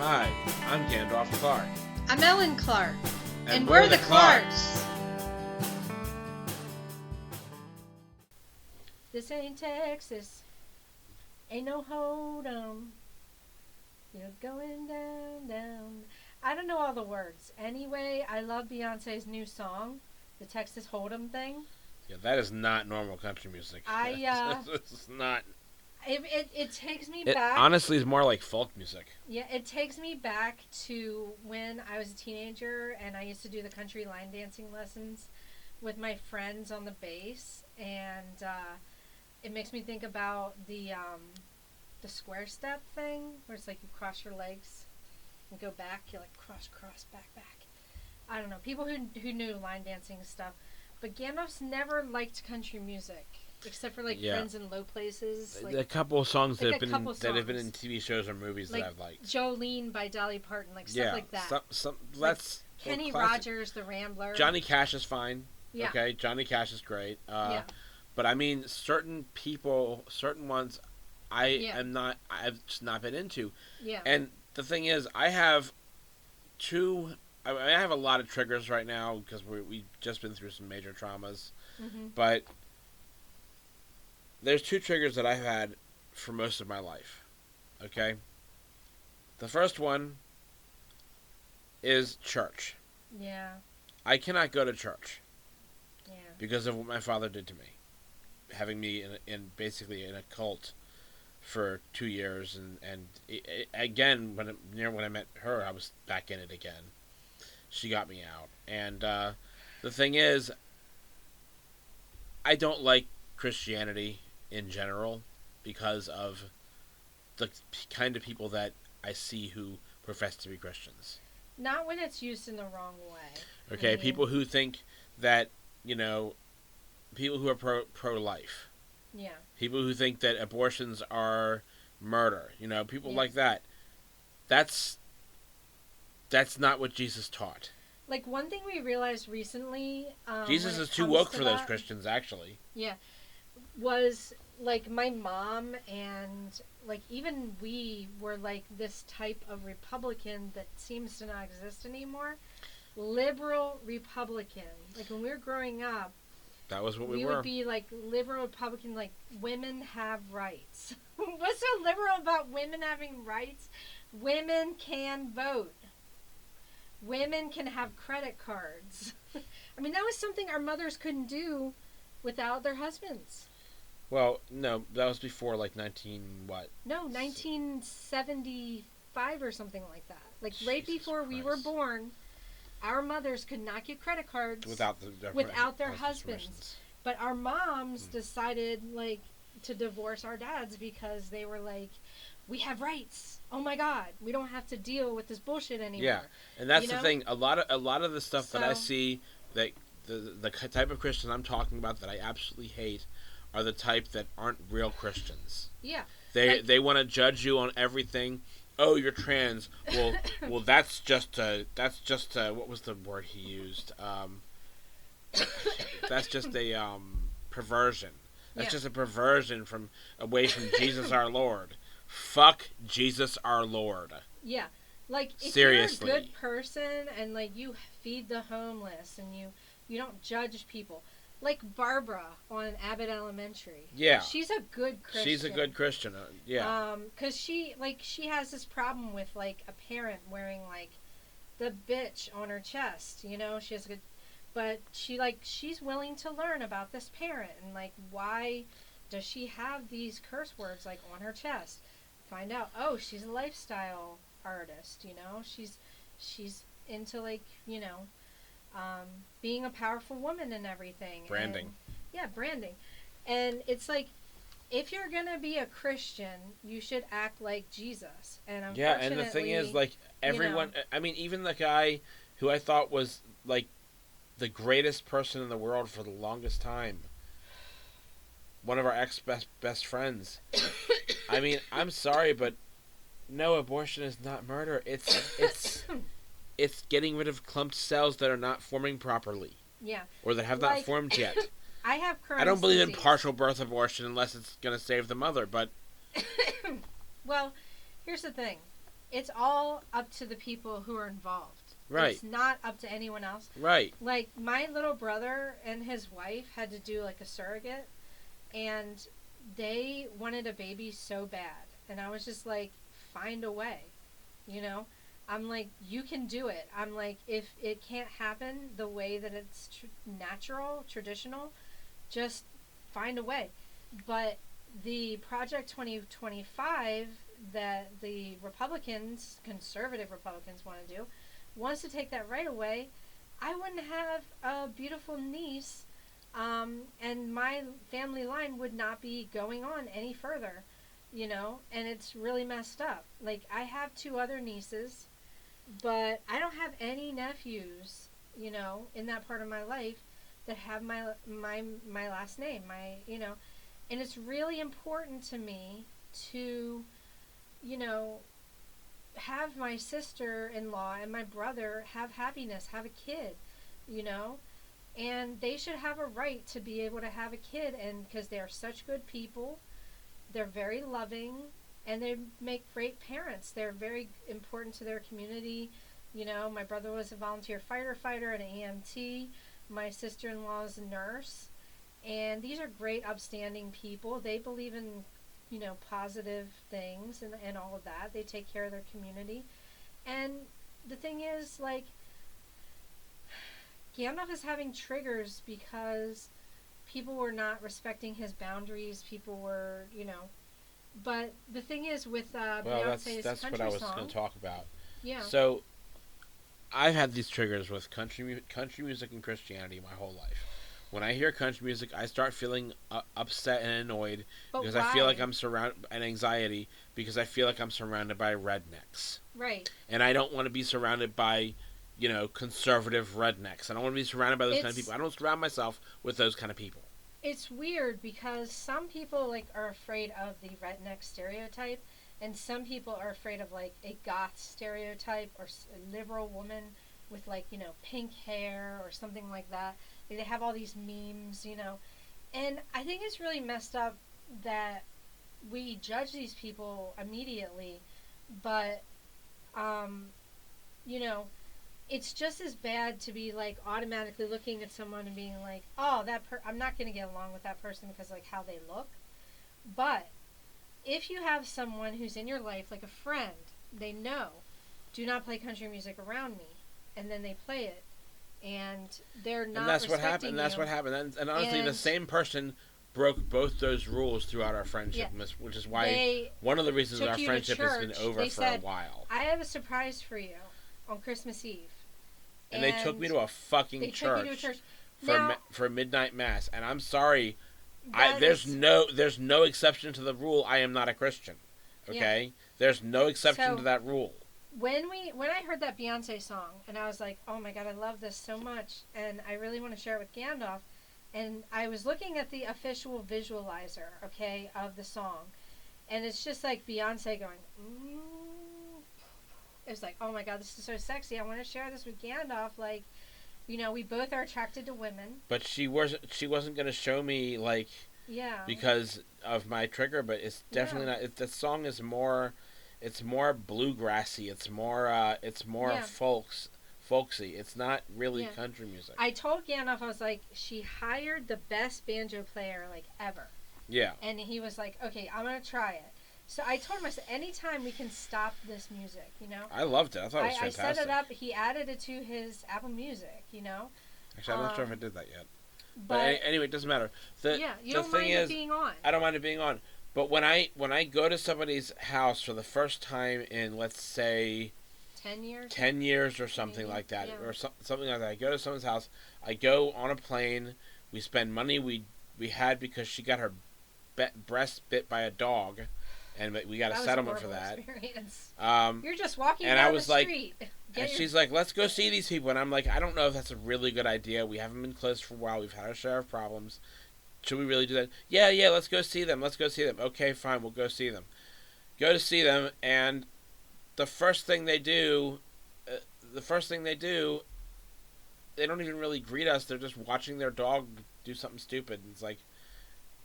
Hi, I'm Gandalf Clark. I'm Ellen Clark. And we're the Clarks. This ain't Texas. Ain't no hold 'em. You're going down, down. I don't know all the words. Anyway, I love Beyonce's new song, the Texas Hold'em thing. Yeah, that is not normal country music. It's not. It takes me back. Honestly, it's more like folk music. Yeah, it takes me back to when I was a teenager and I used to do the country line dancing lessons with my friends on the bass, and it makes me think about the square step thing, where it's like you cross your legs and go back. You're like cross, back. I don't know. People who knew line dancing stuff, but Gandalf's never liked country music. Except for Friends in Low Places. A couple of songs that have been in TV shows or movies that I've liked. Jolene by Dolly Parton, stuff like that. That's Kenny Rogers, The Rambler. Johnny Cash is fine. Yeah. Okay, Johnny Cash is great. Yeah. But I mean, certain ones, I've just not been into. Yeah. And the thing is, I have a lot of triggers right now because we've just been through some major traumas. Mm-hmm. But there's two triggers that I've had for most of my life. Okay? The first one is church. Yeah. I cannot go to church. Yeah. Because of what my father did to me. Having me basically in a cult for 2 years, and again, when I met her, I was back in it again. She got me out. And the thing is, I don't like Christianity in general because of the kind of people that I see who profess to be Christians. Not when it's used in the wrong way. Okay, people who think that, people who are pro-life. Yeah. People who think that abortions are murder. People like that. That's not what Jesus taught. One thing we realized recently... Jesus is too woke for those Christians, actually. Yeah. Was, my mom and, even we were, this type of Republican that seems to not exist anymore. Liberal Republican. When we were growing up... That was what we were. We would be, liberal Republican, women have rights. What's so liberal about women having rights? Women can vote. Women can have credit cards. I mean, that was something our mothers couldn't do without their husbands. Well, no, that was before, 19 what? No, 1975 or something like that. Right before we were born, our mothers could not get credit cards without their husbands. But our moms decided, to divorce our dads because they were we have rights. Oh my God, we don't have to deal with this bullshit anymore. Yeah, and that's the thing. A lot of the stuff that I see, that the type of Christians I'm talking about that I absolutely hate, are the type that aren't real Christians. Yeah, they want to judge you on everything. Oh, you're trans. Well, that's just what was the word he used? That's just a perversion. That's just a perversion away from Jesus our Lord. Fuck Jesus our Lord. Yeah. If seriously, you're a good person and you feed the homeless and you don't judge people. Barbara on Abbott Elementary. Yeah. She's a good Christian. She's a good Christian. Yeah. Cuz she has this problem with a parent wearing the bitch on her chest, She has a good, but she's willing to learn about this parent and why does she have these curse words on her chest? Find out. Oh, she's a lifestyle artist, she's into being a powerful woman and everything. Branding. Branding. And it's if you're gonna be a Christian, you should act like Jesus. And unfortunately, yeah, and the thing is, everyone. I mean, even the guy who I thought was the greatest person in the world for the longest time. One of our ex-best friends. I mean, I'm sorry, but no, abortion is not murder. It's getting rid of clumped cells that are not forming properly. Yeah. Or that have not formed yet. I have Crohn's I don't believe disease. in partial birth abortion unless it's going to save the mother, but... Well, here's the thing. it's all up to the people who are involved. Right. It's not up to anyone else. Right. Like my little brother and his wife had to do like a surrogate, and they wanted a baby so bad, and I was just like, find a way, you know. I'm like, you can do it. I'm like, if it can't happen the way that it's natural, traditional, just find a way. But the Project 2025 that the Republicans, conservative Republicans, want to do, wants to take that right away. I wouldn't have a beautiful niece, and my family line would not be going on any further, you know, and it's really messed up. Like, I have two other nieces, but I don't have any nephews, you know, in that part of my life that have my last name, my, you know, and it's really important to me to, you know, have my sister-in-law and my brother have happiness, have a kid, you know, and they should have a right to be able to have a kid, and because they're such good people, they're very loving, and they make great parents. They're very important to their community. You know, my brother was a volunteer fighter and an EMT. My sister-in-law is a nurse, and these are great, upstanding people. They believe in, you know, positive things and all of that. They take care of their community. And the thing is, like, Gandalf is having triggers because people were not respecting his boundaries. People were, you know. But the thing is, with Beyonce's that's country what I was song, going to talk about. yeah, So I've had these triggers with country music and Christianity my whole life. When I hear country music, I start feeling upset and annoyed but because why? I feel like I'm surrounded, and anxiety because I feel like I'm surrounded by rednecks, Right. and I don't want to be surrounded by, you know, conservative rednecks. I don't want to be surrounded by those kind of people. I don't surround myself with those kind of people. It's weird because some people like are afraid of the redneck stereotype, and some people are afraid of like a goth stereotype or a liberal woman with, like, you know, pink hair or something like that. Like, they have all these memes, you know, and I think it's really messed up that we judge these people immediately, but you know, it's just as bad to be like automatically looking at someone and being like, oh, I'm not going to get along with that person because like how they look. But if you have someone who's in your life, like a friend, they know, do not play country music around me, and then they play it, and they're not. And that's what respecting happened. And that's you. what happened. And honestly, the And same person broke both those rules throughout our friendship, yeah, which is why they one of the reasons that took our you to friendship has been church. over They for a said, while. I have a surprise for you on Christmas Eve. And they took me to a fucking church, Now, for midnight mass. And I'm sorry, there's it's, no exception to the rule. I am not a Christian. Okay, yeah. There's no exception So, to that rule. when I heard that Beyonce song, and I was like, oh my god, I love this so much, and I really want to share it with Gandalf, and I was looking at the official visualizer, okay, of the song, and it's just like Beyonce going, it was like, oh my god, this is so sexy, I want to share this with Gandalf, like, you know, we both are attracted to women. But she wasn't going to show me, like, Yeah. because of my trigger, but it's definitely not. The song is more, it's more bluegrassy. It's more folksy. It's not really country music. I told Gandalf, I was like, she hired the best banjo player like ever. Yeah. And he was like, okay, I'm gonna try it. So I told him, I said, anytime we can stop this music, you know. I loved it. I thought it was fantastic. I set it up. He added it to his Apple Music, you know. Actually, I'm not sure if I did that yet. But anyway, it doesn't matter. You don't mind it being on. I don't mind it being on. But when I go to somebody's house for the first time in, let's say, 10 years or something like that, yeah. or something like that, I go to someone's house. I go on a plane. We spend money we had because she got her breast bit by a dog, and we got a settlement for that. You're just walking and down I was the street. And she's like, let's go see these people. And I'm like, I don't know if that's a really good idea. We haven't been close for a while. We've had our share of problems. Should we really do that? Yeah, let's go see them. Okay, fine, we'll go see them. Go to see them, and the first thing they do, they don't even really greet us. They're just watching their dog do something stupid. And it's like,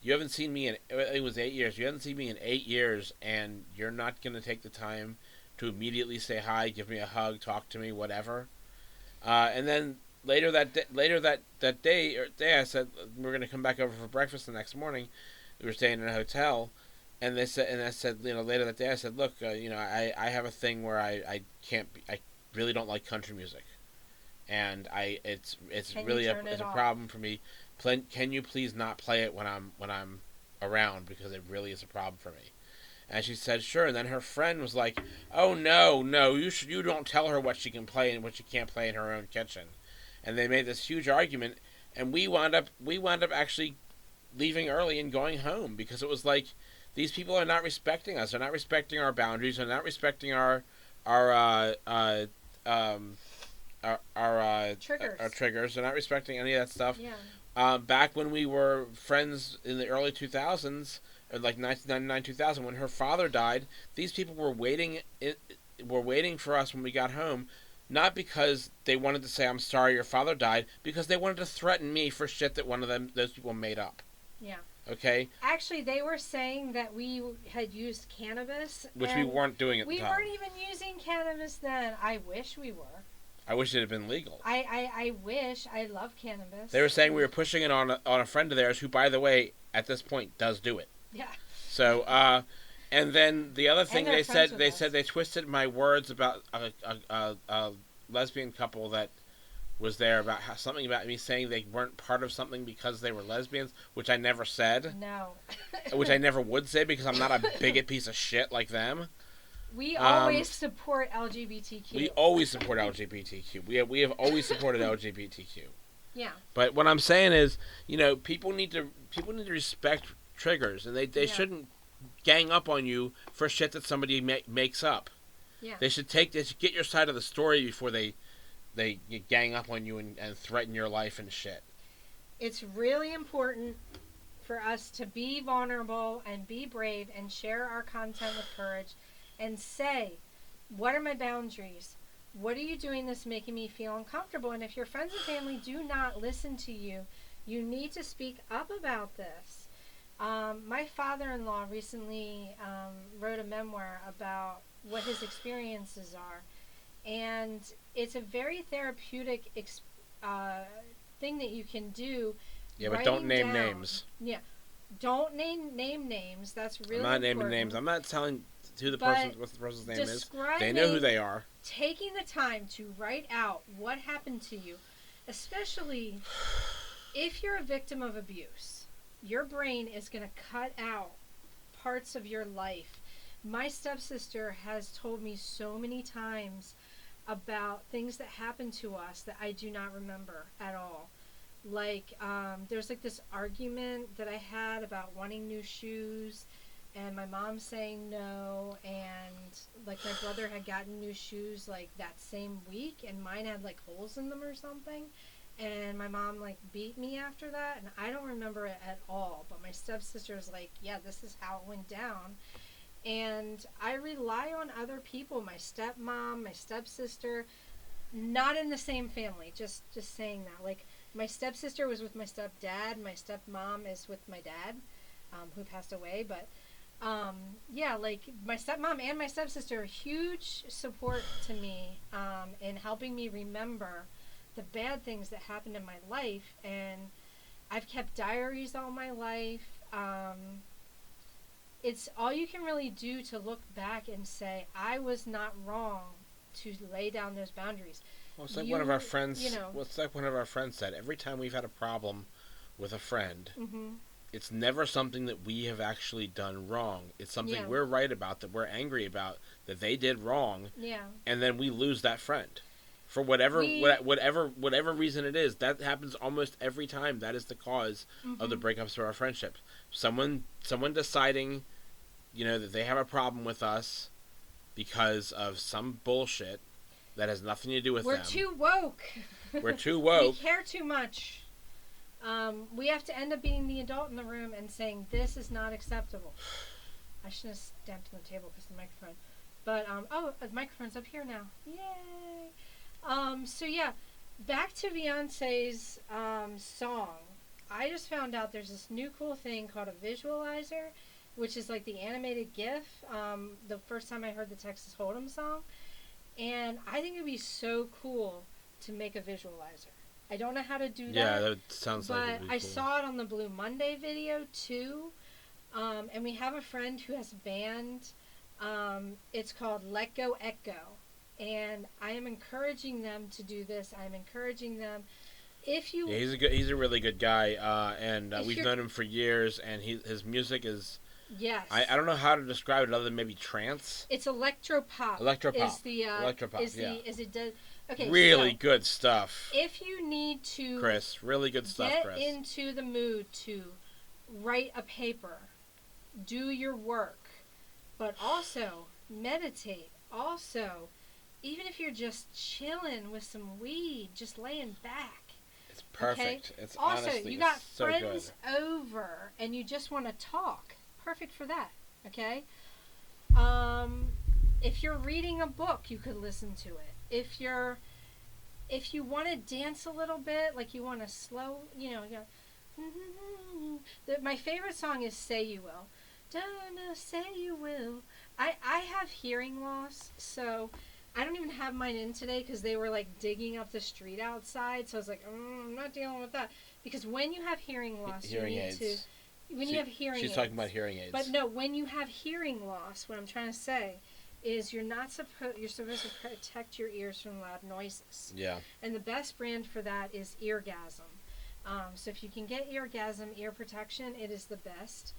you haven't seen me it was 8 years. You haven't seen me in 8 years, and you're not going to take the time to immediately say hi, give me a hug, talk to me, whatever. And then that day, I said we're gonna come back over for breakfast the next morning. We were staying in a hotel, and I said, later that day, I said, look, I have a thing where I can't I really don't like country music, and it's Can you really turn it's it a off? problem for me. Can you please not play it when I'm around, because it really is a problem for me. And she said, sure. And then her friend was like, oh, no, you don't tell her what she can play and what she can't play in her own kitchen. And they made this huge argument, and we wound up actually leaving early and going home, because it was like, these people are not respecting us. They're not respecting our boundaries. They're not respecting our um our Triggers. triggers. They're not respecting any of that stuff. Yeah. Back when we were friends in the early 2000s, or like 1999, 2000, when her father died, these people were waiting for us when we got home, not because they wanted to say, I'm sorry your father died, because they wanted to threaten me for shit that those people made up. Yeah. Okay? Actually, they were saying that we had used cannabis, Which we and weren't doing at the we time. weren't even using cannabis then. I wish we were. I wish it had been legal. I wish. I love cannabis. They were saying we were pushing it on a friend of theirs who, by the way, at this point does do it. Yeah. So, and then the other thing And they're they friends said, with us. they twisted my words about a lesbian couple that was there, about something about me saying they weren't part of something because they were lesbians, which I never said, No. which I never would say, because I'm not a bigot piece of shit like them. We always support LGBTQ. We always support LGBTQ. We have always supported LGBTQ. Yeah. But what I'm saying is, people need to respect triggers, and they Yeah. shouldn't gang up on you for shit that somebody makes up. Yeah. They should get your side of the story before they gang up on you and threaten your life and shit. It's really important for us to be vulnerable and be brave and share our content with courage and say, what are my boundaries? What are you doing that's making me feel uncomfortable? And if your friends and family do not listen to you, you need to speak up about this. My father-in-law recently wrote a memoir about what his experiences are. And it's a very therapeutic thing that you can do. Yeah, but don't name names. Yeah. Don't name names. That's really I'm not naming important. names. I'm not telling who the But what the person's name is. describing, They know who they are. taking the time to write out what happened to you, especially if you're a victim of abuse, your brain is going to cut out parts of your life. My stepsister has told me so many times about things that happened to us that I do not remember at all. Like, there's like this argument that I had about wanting new shoes, and my mom saying no, and like my brother had gotten new shoes like that same week, and mine had like holes in them or something, and my mom like beat me after that, and I don't remember it at all, but my stepsister's like, yeah, this is how it went down. And I rely on other people, my stepmom, my stepsister, not in the same family, just saying that. Like, my stepsister was with my stepdad, my stepmom is with my dad, who passed away, but yeah, like my stepmom and my stepsister, huge support to me in helping me remember the bad things that happened in my life. And I've kept diaries all my life. It's all you can really do to look back and say, I was not wrong to lay down those boundaries. Well, it's like one of our friends. Well, it's like one of our friends said. Every time we've had a problem with a friend, it's never something that we have actually done wrong. It's something we're right about, that we're angry about, that they did wrong. Yeah. And then we lose that friend, for whatever reason it is. That happens almost every time. That is the cause of the breakups of our friendships. Someone deciding, that they have a problem with us because of some bullshit that has nothing to do with them. We're too woke. We're too woke. We care too much. We have to end up being the adult in the room and saying, this is not acceptable. I shouldn't have stamped on the table because of the microphone. But, the microphone's up here now. Yay! So yeah, back to Beyonce's song. I just found out there's this new cool thing called a visualizer, which is like the animated GIF. The first time I heard the Texas Hold'em song, and I think it'd be so cool to make a visualizer. I don't know how to do Yeah, that, that sounds like it'd but be I cool. saw it on the Blue Monday video too. And we have a friend who has a band. It's called Let Go Echo. And I am encouraging them to do this. I'm encouraging them. If you, Yeah, he's a really good guy, and if we've you're, known him for years. And his music is, I yes, don't know how to describe it other than maybe trance, it's electropop. electropop, Is the electropop. is Yeah, the is it does? Okay, really so good stuff, if you need to Chris. Really good stuff, get Chris. into the mood to write a paper, do your work, but also meditate. Also, even if you're just chilling with some weed, just laying back. It's perfect. Okay? It's Also, honestly, you it's got so friends good. over and you just want to talk. Perfect for that. Okay? Um, if you're reading a book, you could listen to it. If you want to dance a little bit, like you want to slow, my favorite song is "Say You Will." Don't know, say you will. I have hearing loss, so I don't even have mine in today because they were like digging up the street outside. So I was like, I'm not dealing with that because when you have hearing loss, Hearing you need aids. to. When you have hearing She's aids, talking about hearing aids. but no, when you have hearing loss, what I'm trying to say is you're supposed to protect your ears from loud noises. Yeah. And the best brand for that is Eargasm. So if you can get Eargasm ear protection, it is the best.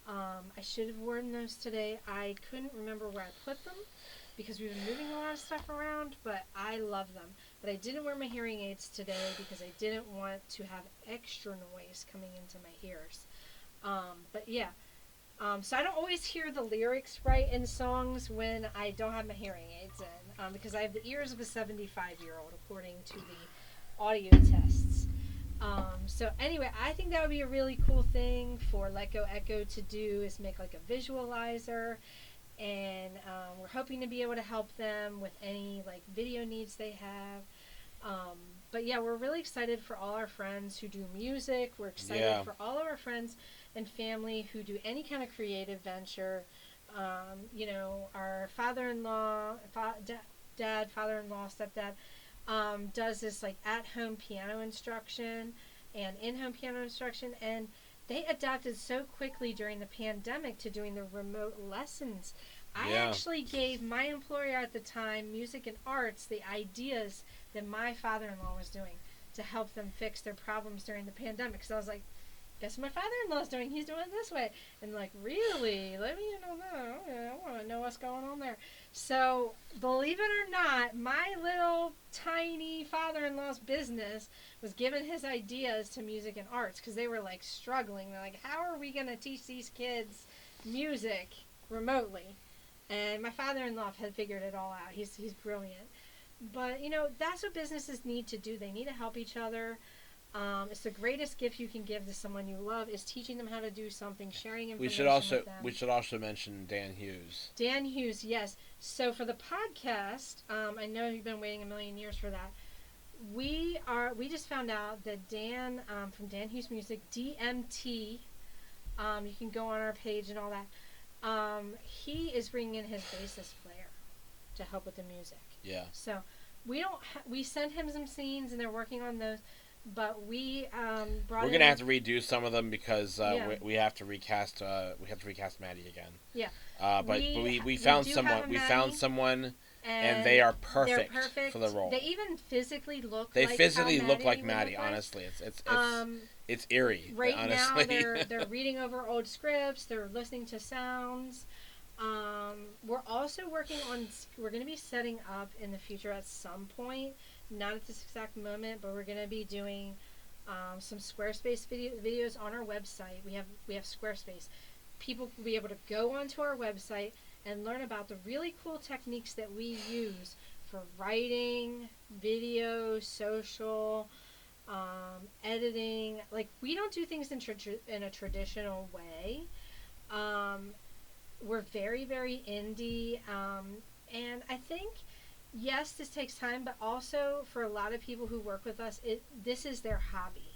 I should have worn those today. I couldn't remember where I put them because we've been moving a lot of stuff around, but I love them. But I didn't wear my hearing aids today because I didn't want to have extra noise coming into my ears. But yeah, so I don't always hear the lyrics right in songs when I don't have my hearing aids in, because I have the ears of a 75-year-old according to the audio tests. So anyway, I think that would be a really cool thing for Let Go Echo to do is make like a visualizer, and we're hoping to be able to help them with any like video needs they have. But yeah, we're really excited for all our friends who do music. We're excited for all of our friends and family who do any kind of creative venture. Our father-in-law, dad, father-in-law, stepdad, does this like at-home piano instruction and in-home piano instruction, and they adapted so quickly during the pandemic to doing the remote lessons. I actually gave my employer at the time, Music and Arts, the ideas that my father-in-law was doing to help them fix their problems during the pandemic. So I was like, guess what my father-in-law's doing? He's doing it this way. And like, really? Let me know that. Okay, I want to know what's going on there. So, believe it or not, my little tiny father-in-law's business was giving his ideas to Music and Arts because they were like struggling. They're like, how are we going to teach these kids music remotely? And my father-in-law had figured it all out. He's brilliant. But, that's what businesses need to do. They need to help each other. It's the greatest gift you can give to someone you love is teaching them how to do something, sharing information with them. We should also mention Dan Hughes. Dan Hughes, yes. So for the podcast, I know you've been waiting a million years for that. We just found out that Dan from Dan Hughes Music, DMT, you can go on our page and all that. He is bringing in his bassist player to help with the music. Yeah. So we sent him some scenes and they're working on those. But we're gonna have to redo some of them because we have to recast Maddie again. Yeah. But we found someone. We found someone, and they are perfect, for the role. They even physically look. They like physically how look like Maddie. Maddie. Honestly, it's eerie. Right honestly. now, they're reading over old scripts. They're listening to sounds. We're also working on. We're going to be setting up in the future at some point. Not at this exact moment, but we're going to be doing some Squarespace videos on our website. We have Squarespace. People will be able to go onto our website and learn about the really cool techniques that we use for writing, video, social, editing. Like, we don't do things in a traditional way. We're very, very indie, and I think... Yes, this takes time, but also for a lot of people who work with us, this is their hobby.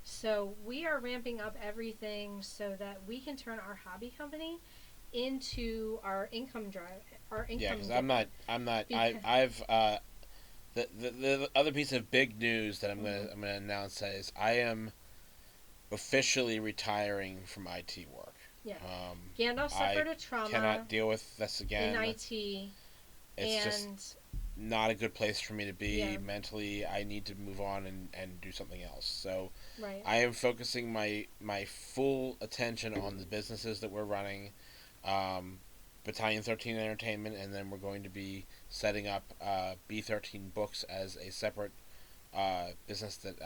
So we are ramping up everything so that we can turn our hobby company into our income drive, our Yeah, income because giver. I'm not. Because I've the other piece of big news that mhm, I'm gonna announce is I am officially retiring from IT work. yeah, Um, Gandalf I suffered a trauma cannot deal with this in again. IT, It's just and not a good place for me to yeah, be mentally. I need to move on and do something else. So right, I am focusing my full attention on the businesses that we're running, um, Battalion 13 Entertainment, and then we're going to be setting up B13 Books as a separate business that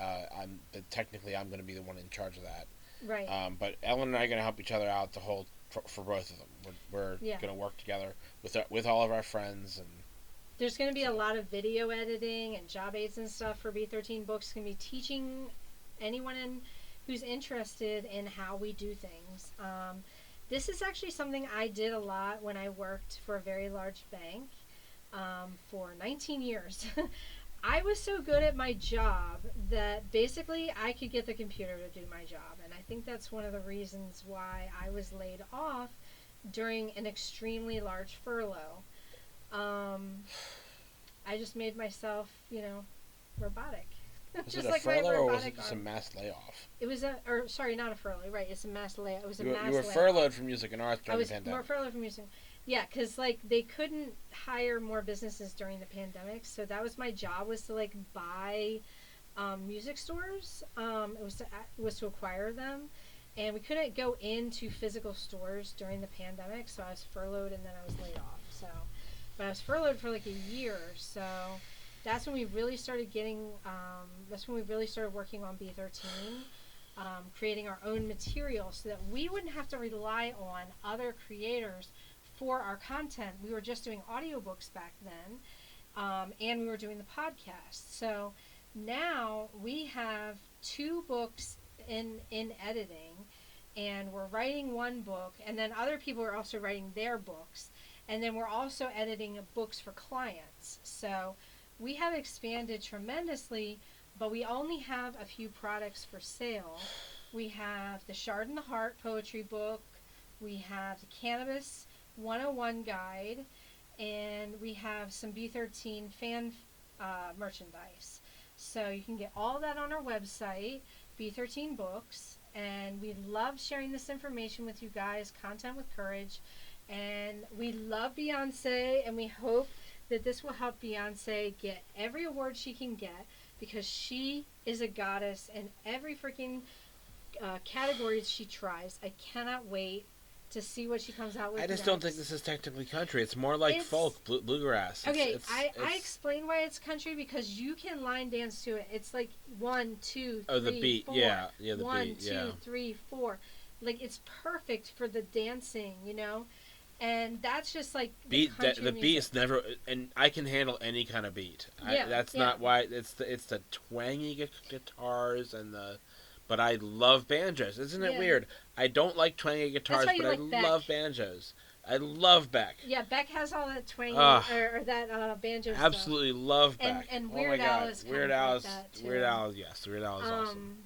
technically I'm going to be the one in charge of that. right, But Ellen and I are going to help each other out to hold for both of them. We're yeah. going to work together with all of our friends, and There's going to be so a lot of video editing and job aids and stuff for B13 Books. Going to be teaching anyone who's interested in how we do things. This is actually something I did a lot when I worked for a very large bank for 19 years. I was so good at my job that basically I could get the computer to do my job. And I think that's one of the reasons why I was laid off during an extremely large furlough. Um, I just made myself, robotic. was it Just a like my furlough or was it robotic just a arm. mass layoff? It was sorry, not a furlough, right? It's a mass layoff. It was a You mass were layoff. furloughed from music and arts I during the was pandemic. more furloughed from using, yeah, because like they couldn't hire more businesses during the pandemic, so that was my job was to like buy music stores. It was to acquire them, and we couldn't go into physical stores during the pandemic, so I was furloughed and then I was laid off. So, but I was furloughed for like a year, so that's when we really started getting. That's when we really started working on B13. Creating our own material so that we wouldn't have to rely on other creators for our content. We were just doing audiobooks back then, and we were doing the podcast. So now we have 2 books in editing, and we're writing one book, and then other people are also writing their books, and then we're also editing books for clients. So we have expanded tremendously, but we only have a few products for sale. We have the Shard in the Heart poetry book, we have the Cannabis 101 guide, and we have some B13 fan merchandise. So you can get all that on our website, B13 Books, and we love sharing this information with you guys, content with courage. And we love Beyonce, and we hope that this will help Beyonce get every award she can get because she is a goddess in every freaking category she tries. I cannot wait to see what she comes out with I just next. don't think this is technically country. It's more like It's folk, bluegrass. okay. I explain why it's country because you can line dance to it. It's like one, two, oh, the three, beat. four. Yeah, the One, beat. Yeah. two, three, four. Like it's perfect for the dancing. And that's just like the country The beat music. is never, and I can handle any kind of beat. Yeah, That's yeah. not why it's the twangy guitars and the, but I love banjos. Isn't it Yeah. weird? I don't like twangy That's guitars, why you but I like Beck. love banjos. I love Beck. Yeah, Beck has all that twangy Ah, or that banjo stuff. absolutely love And Beck. and Oh my Weird Al God, is kind of like that too. Yes, Weird Al is awesome.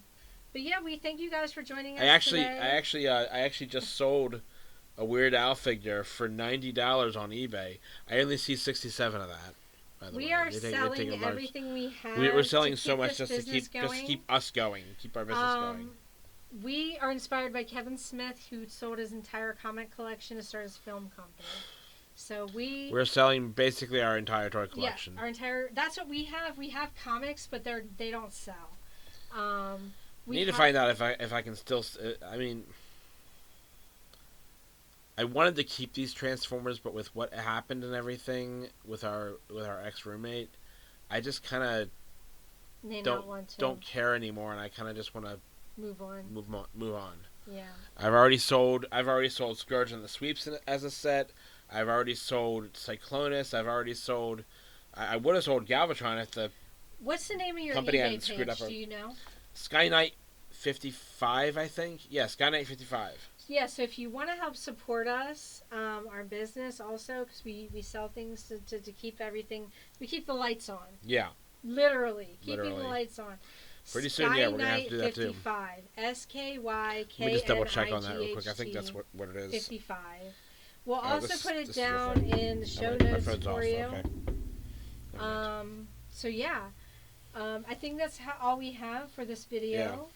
But yeah, we thank you guys for joining us I actually just sold a Weird Al figure for $90 on eBay. I only see 67 of that. By the We way, are they take selling a large. everything we We're have to selling so keep much this business just to going. keep us going, keep our business going. We are inspired by Kevin Smith, who sold his entire comic collection to start his film company. So We're selling basically our entire toy collection. Yeah, our entire. That's what we have. We have comics, but they don't sell. We need to find out if I can still. I mean, I wanted to keep these Transformers, but with what happened and everything with our ex roommate, I just kind of don't care anymore, and I kind of just want to move on. Move on. Yeah. I've already sold Scourge and the Sweeps as a set. I've already sold Cyclonus. I've already sold. I would have sold Galvatron if the What's the name of your company eBay hadn't page? screwed up. Do you know? Sky Knight 55, I think. Yeah, Sky Knight 55. Yeah, so if you want to help support us, our business also, because we sell things to keep everything, we keep the lights on. Yeah. Literally, keeping the lights on. Pretty soon, yeah, we're gonna have to Skyknight do that too. 55. Let me just double check on that real quick. I think SKYKNIGHT that's what it is. 55. We'll also put it This is your down phone. in the Oh, show my notes phone's for off. you. Okay. So yeah, I think that's all we have for this video.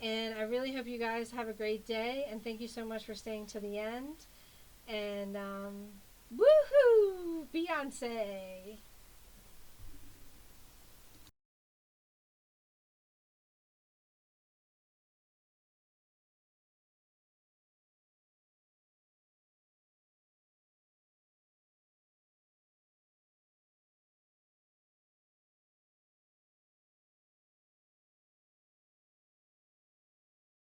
Yeah. And I really hope you guys have a great day. And thank you so much for staying to the end. And woohoo, Beyonce.